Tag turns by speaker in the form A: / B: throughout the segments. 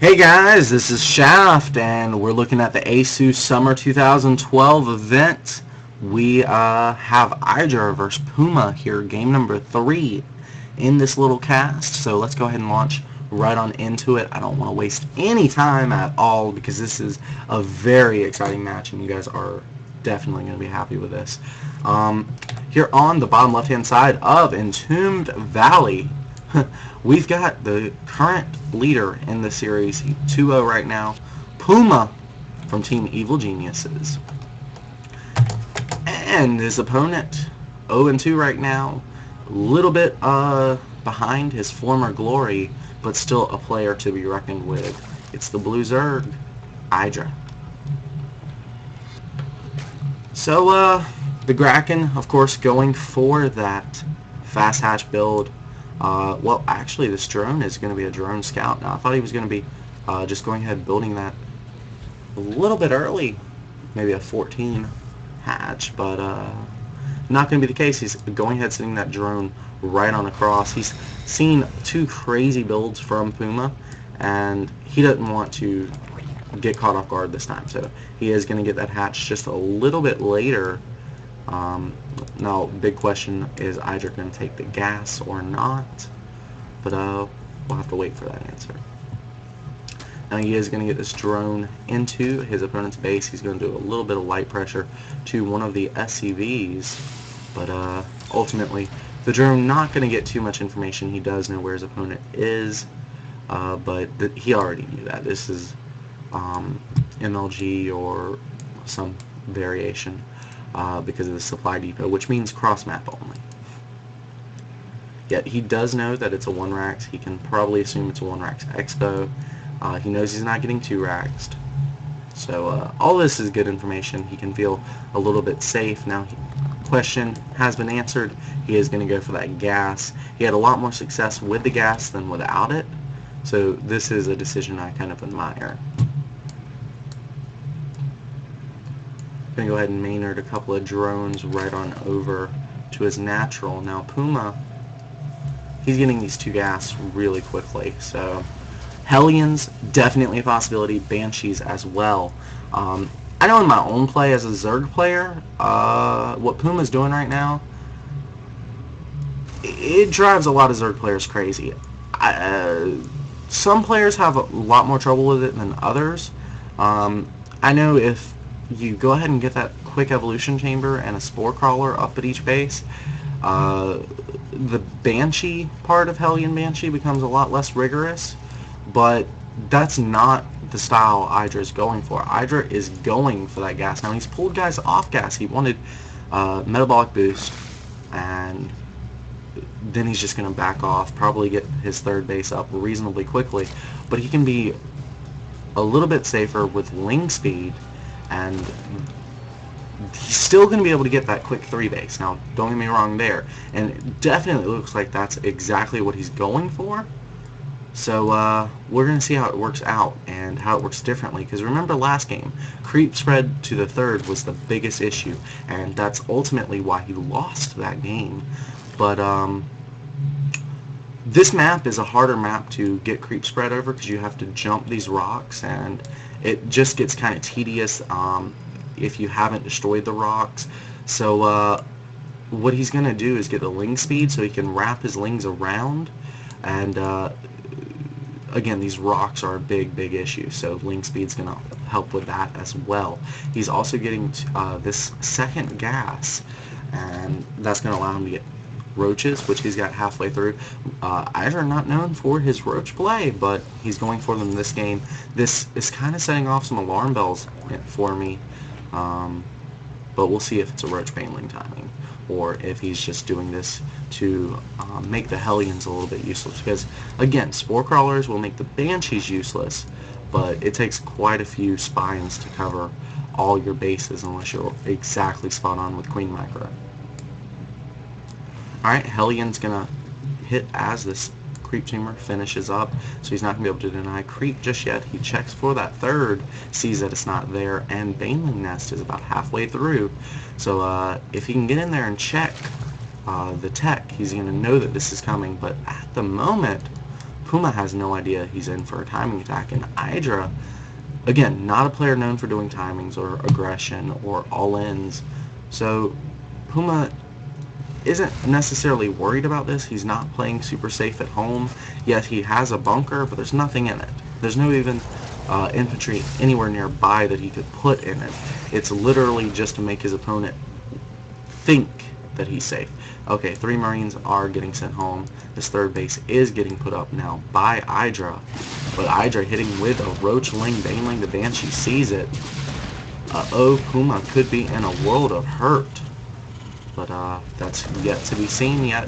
A: Hey guys, this is Shaft, and we're looking at the ASUS Summer 2012 event. We have Idra versus PuMa here, game number 3 in this little cast. So let's go ahead and launch right on into it. I don't want to waste any time at all because this is a very exciting match, and you guys are definitely going to be happy with this. Here on the bottom left-hand side of Entombed Valley, we've got the current leader in the series, 2-0 right now, PuMa from Team Evil Geniuses. And his opponent, 0-2 right now, a little bit behind his former glory, but still a player to be reckoned with. It's the Blue Zerg, Idra. So, the Kraken, of course, going for that fast hatch build. Well, actually, this drone is going to be a drone scout. Now, I thought he was going to be just going ahead and building that a little bit early, maybe a 14 hatch, but not going to be the case. He's going ahead sending that drone right on across. He's seen 2 crazy builds from PuMa, and he doesn't want to get caught off guard this time, so he is going to get that hatch just a little bit later. Now, big question, is Idra going to take the gas or not? But we'll have to wait for that answer. Now he is going to get this drone into his opponent's base. He's going to do a little bit of light pressure to one of the SCVs, but ultimately the drone not going to get too much information. He does know where his opponent is, but he already knew that. This is MLG or some variation. Because of the supply depot, which means cross-map only. Yet he does know that it's a 1-rax. He can probably assume it's a 1-rax expo. He knows he's not getting 2-raxed. So all this is good information. He can feel a little bit safe. Now, question has been answered. He is going to go for that gas. He had a lot more success with the gas than without it. So this is a decision I kind of admire. Going to go ahead and Maynard a couple of drones right on over to his natural. Now PuMa, he's getting these 2 gas really quickly, so Hellions definitely a possibility, Banshees as well. I know in my own play as a Zerg player, what PuMa's doing right now, it drives a lot of Zerg players crazy. Some players have a lot more trouble with it than others. I know if you go ahead and get that quick evolution chamber and a spore crawler up at each base, the Banshee part of Hellion Banshee becomes a lot less rigorous, but that's not the style Idra is going for. Idra is going for that gas. Now, he's pulled guys off gas. He wanted metabolic boost, and then he's just going to back off, probably get his 3rd base up reasonably quickly, but he can be a little bit safer with Ling speed, and he's still going to be able to get that quick 3 base. Now, don't get me wrong there, and it definitely looks like that's exactly what he's going for. So we're going to see how it works out and how it works differently, because remember last game, creep spread to the 3rd was the biggest issue, and that's ultimately why he lost that game. But this map is a harder map to get creep spread over because you have to jump these rocks, and it just gets kind of tedious if you haven't destroyed the rocks. So what he's going to do is get the Ling speed so he can wrap his Lings around, and again, these rocks are a big issue, so Ling speed's going to help with that as well. He's also getting this 2nd gas, and that's going to allow him to get roaches, which he's got halfway through. Idra not known for his roach play, but he's going for them this game. This is kind of setting off some alarm bells for me, but we'll see if it's a roach baneling timing, or if he's just doing this to make the Hellions a little bit useless, because again, spore crawlers will make the Banshees useless, but it takes quite a few spines to cover all your bases unless you're exactly spot on with Queen Micro. Alright, Hellion's going to hit as this creep tumor finishes up, so he's not going to be able to deny creep just yet. He checks for that 3rd, sees that it's not there, and Baneling Nest is about halfway through. So if he can get in there and check the tech, he's going to know that this is coming. But at the moment, PuMa has no idea he's in for a timing attack, and Idra, again, not a player known for doing timings or aggression or all-ins, so PuMa isn't necessarily worried about this. He's not playing super safe at home. Yes, he has a bunker, but there's nothing in it. There's no even infantry anywhere nearby that he could put in it. It's literally just to make his opponent think that he's safe. Okay, 3 Marines are getting sent home. This third base is getting put up now by Idra, but Idra hitting with a roach baneling. The banshee sees it. Uh-oh, PuMa could be in a world of hurt, but that's yet to be seen yet.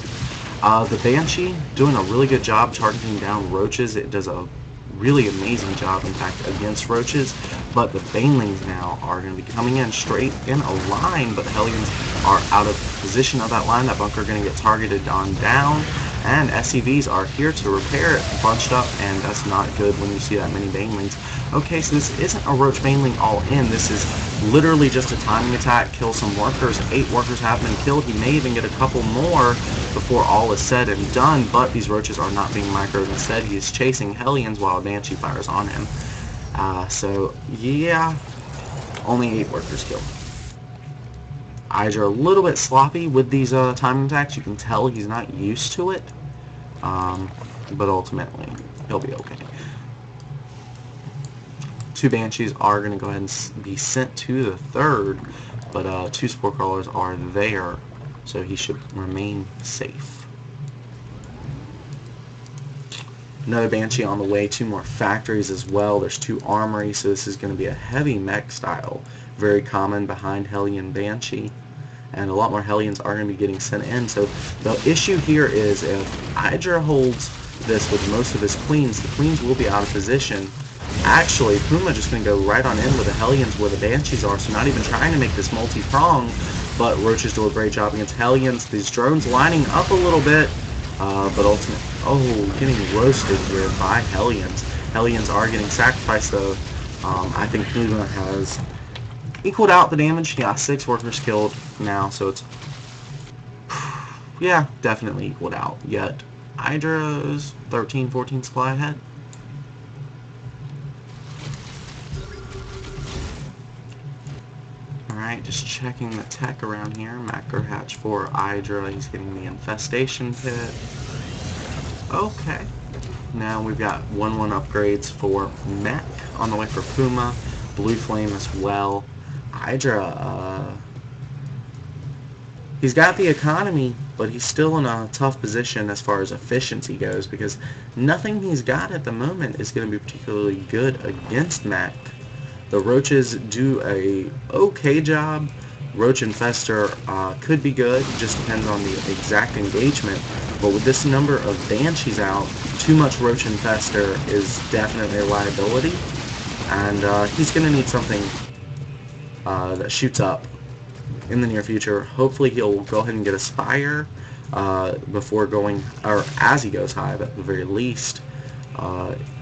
A: The banshee doing a really good job targeting down roaches. It does a really amazing job, in fact, against roaches, but the banelings now are going to be coming in straight in a line, but the hellions are out of position of that line. That bunker going to get targeted on down, and SCVs are here to repair it, bunched up, and that's not good when you see that many banelings. Okay, so this isn't a roach baneling all in. This is literally just a timing attack, kill some workers. 8 workers have been killed. He may even get a couple more before all is said and done, but these roaches are not being microed. Instead, he is chasing hellions while a banshee fires on him. So, yeah, only 8 workers killed. Idra a little bit sloppy with these timing attacks. You can tell he's not used to it, but ultimately, he'll be okay. 2 banshees are going to go ahead and be sent to the third, but 2 spore crawlers are there, so he should remain safe. Another banshee on the way, 2 more factories as well. There's 2 armories, so this is going to be a heavy mech style, very common behind hellion banshee, and a lot more hellions are going to be getting sent in. So the issue here is if Idra holds this with most of his queens, the queens will be out of position. Actually, PuMa just going to go right on in with the hellions where the banshees are, so not even trying to make this multi-prong, but roaches do a great job against hellions. These drones lining up a little bit, but ultimately, getting roasted here by hellions. Hellions are getting sacrificed though. I think PuMa has equaled out the damage. Yeah, 6 workers killed now, so it's, yeah, definitely equaled out. Yet, Idra's 13, 14 supply ahead. Alright, just checking the tech around here. Macro hatch for Idra. He's getting the infestation pit. Okay. Now we've got 1-1 upgrades for mech on the way for PuMa. Blue flame as well. Idra, he's got the economy, but he's still in a tough position as far as efficiency goes, because nothing he's got at the moment is going to be particularly good against mech. The roaches do a okay job. Roach infester could be good, it just depends on the exact engagement. But with this number of banshees out, too much roach infester is definitely a liability. And he's going to need something that shoots up in the near future. Hopefully he'll go ahead and get a spire before going, or as he goes high, at the very least.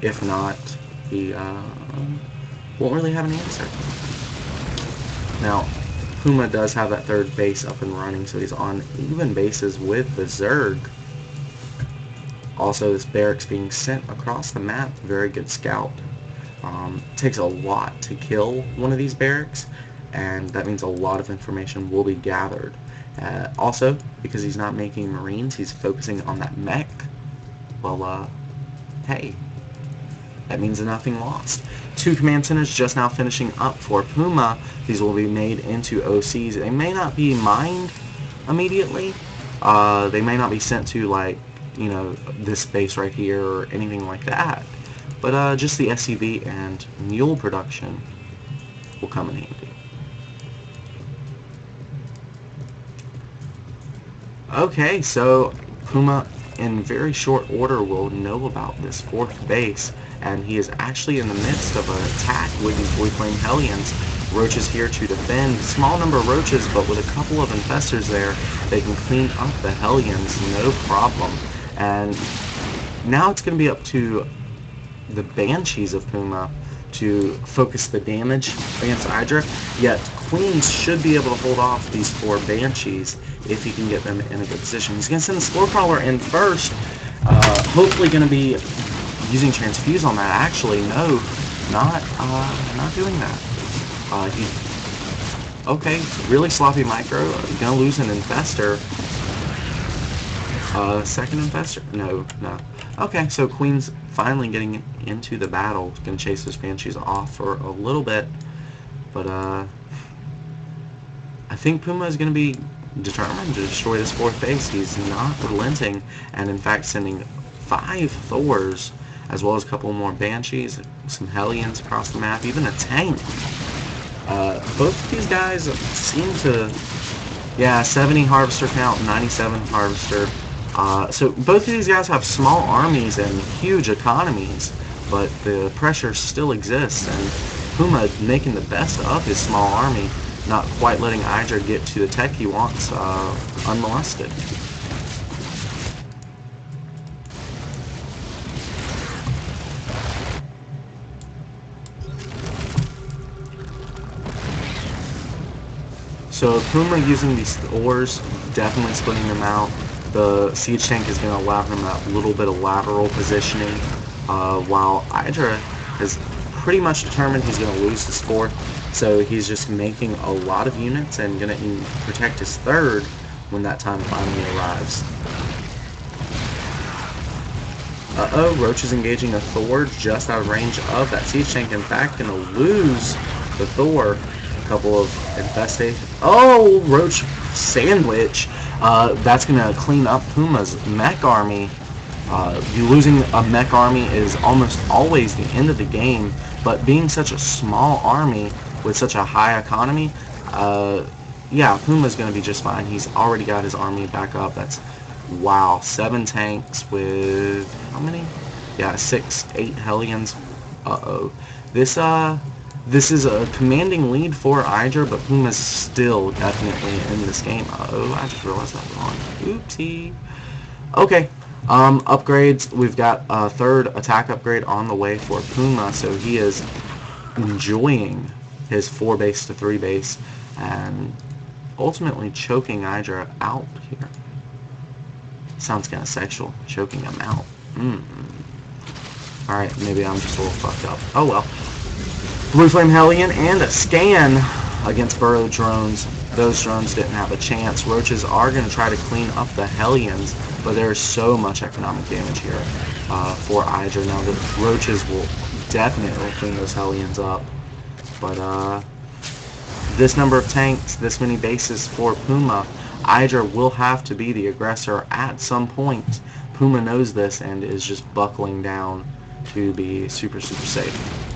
A: If not, he won't really have an answer. Now, PuMa does have that third base up and running, so he's on even bases with the Zerg. Also, this barracks being sent across the map, very good scout. Takes a lot to kill one of these barracks, and that means a lot of information will be gathered. Also, because he's not making Marines, he's focusing on that mech. Well, hey, that means nothing lost. 2 command centers just now finishing up for PuMa. These will be made into OCs. They may not be mined immediately. They may not be sent to, like, you know, this base right here or anything like that. But just the SCV and mule production will come in handy. Okay, so PuMa in very short order will know about this 4th base, and he is actually in the midst of an attack with these blue flame hellions. Roaches here to defend. Small number of roaches, but with a couple of infestors there, they can clean up the hellions, no problem. And now it's going to be up to the banshees of PuMa to focus the damage against Idra, yet queens should be able to hold off these 4 banshees if he can get them in a good position. He's going to send the spore crawler in first, hopefully going to be using transfuse on that. Actually, no, not doing that. He okay, really sloppy micro. Gonna lose an infestor. Second infestor? No. Okay, so Queen's finally getting into the battle. Gonna chase those banshees off for a little bit, but I think PuMa is gonna be determined to destroy this fourth base. He's not relenting, and in fact sending 5 Thors, as well as a couple more banshees, some hellions across the map, even a tank. Both of these guys seem to, yeah, 70 harvester count, 97 harvester. So both of these guys have small armies and huge economies, but the pressure still exists, and PuMa making the best of his small army, not quite letting Idra get to the tech he wants unmolested. So PuMa using these Thors, definitely splitting them out. The siege tank is going to allow him a little bit of lateral positioning, while Idra is pretty much determined he's going to lose his fourth, so he's just making a lot of units and going to protect his third when that time finally arrives. Uh-oh, Roach is engaging a Thor just out of range of that siege tank. In fact, going to lose the Thor. A couple of infestation. Oh, Roach sandwich. That's going to clean up PuMa's mech army. You losing a mech army is almost always the end of the game, but being such a small army with such a high economy, yeah, PuMa's going to be just fine. He's already got his army back up. That's, wow, 7 tanks with, how many? Yeah, 6, 8 hellions. Uh-oh. This is a commanding lead for Idra, but PuMa's still definitely in this game. Uh-oh, I just realized that wrong. Oopsie. Okay, upgrades. We've got a 3rd attack upgrade on the way for PuMa, so he is enjoying his 4 base to 3 base and ultimately choking Idra out here. Sounds kind of sexual, choking him out. Alright, maybe I'm just a little fucked up. Oh well. Blue Flame Hellion and a scan against burrow drones. Those drones didn't have a chance. Roaches are going to try to clean up the Hellions, but there's so much economic damage here for Idra. Now the Roaches will definitely clean those Hellions up, but this number of tanks, this many bases for PuMa, Idra will have to be the aggressor at some point. PuMa knows this and is just buckling down to be super safe.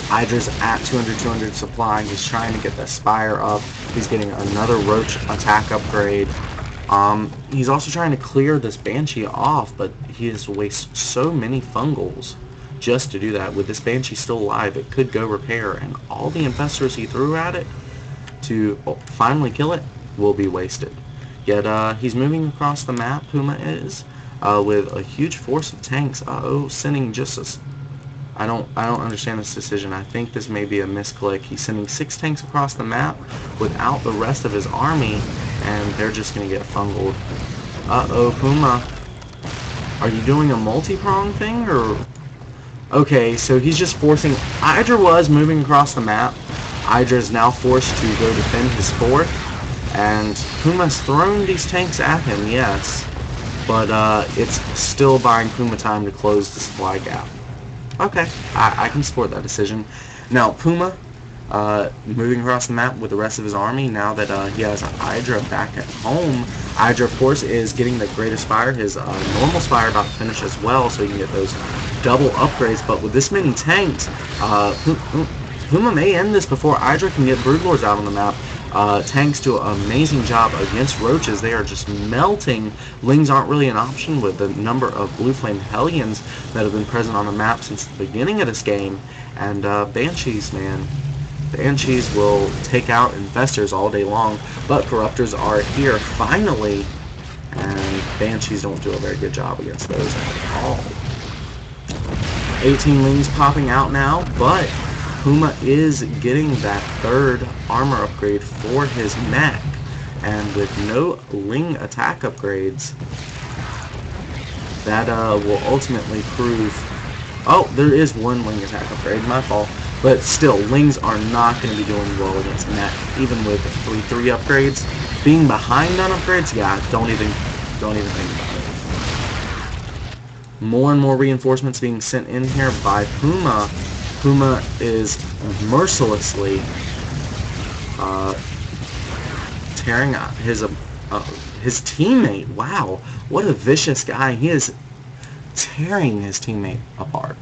A: Idra's at 200 supply. He's trying to get the Spire up. He's getting another Roach attack upgrade. He's also trying to clear this Banshee off, but he has to waste so many fungals just to do that. With this Banshee still alive, it could go repair, and all the infestors he threw at it to finally kill it will be wasted. Yet he's moving across the map, PuMa is, with a huge force of tanks. Uh-oh, sending just a... I don't understand this decision. I think this may be a misclick. He's sending 6 tanks across the map without the rest of his army, and they're just going to get fungled. Uh-oh, PuMa. Are you doing a multi-prong thing, or... Okay, so he's just forcing... Idra was moving across the map. Idra is now forced to go defend his 4th, and PuMa's thrown these tanks at him, yes, but it's still buying PuMa time to close the supply gap. Okay, I can support that decision. Now, PuMa, moving across the map with the rest of his army, now that he has Idra back at home. Idra, of course, is getting the greater Spire, his normal Spire about to finish as well, so he can get those double upgrades. But with this many tanks, PuMa may end this before Idra can get Broodlords out on the map. Tanks do an amazing job against Roaches. They are just melting. Lings aren't really an option with the number of Blue Flame Hellions that have been present on the map since the beginning of this game. And Banshees, man. Banshees will take out Infestors all day long, but Corruptors are here finally, and Banshees don't do a very good job against those at all. 18 Lings popping out now, but PuMa is getting that 3rd armor upgrade for his mech, and with no Ling attack upgrades, that will ultimately prove... Oh, there is one Ling attack upgrade, my fault. But still, Lings are not going to be doing well against Mech, even with 3-3 upgrades. Being behind on upgrades, yeah, don't even think about it. More and more reinforcements being sent in here by PuMa. PuMa is mercilessly tearing out his teammate. Wow, what a vicious guy. He is tearing his teammate apart.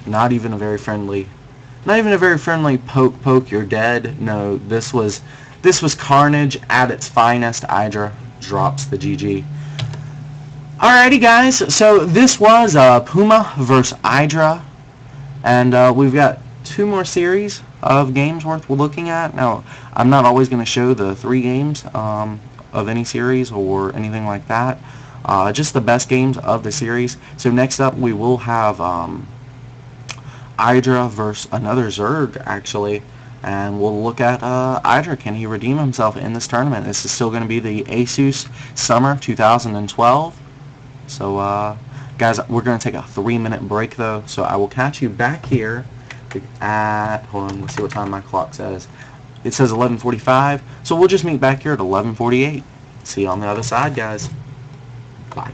A: Not even a very friendly poke, you're dead. No, this was carnage at its finest. Idra drops the GG. Alrighty guys, so this was PuMa versus Idra, and we've got 2 more series of games worth looking at. Now, I'm not always going to show the 3 games of any series or anything like that. Just the best games of the series. So next up we will have Idra versus another Zerg, actually, and we'll look at Idra. Can he redeem himself in this tournament? This is still going to be the ASUS Summer 2012. So guys, we're going to take a 3-minute break though, so I will catch you back here at, hold on, let's see what time my clock says. It says 11:45, so we'll just meet back here at 11:48. See you on the other side, guys. Bye.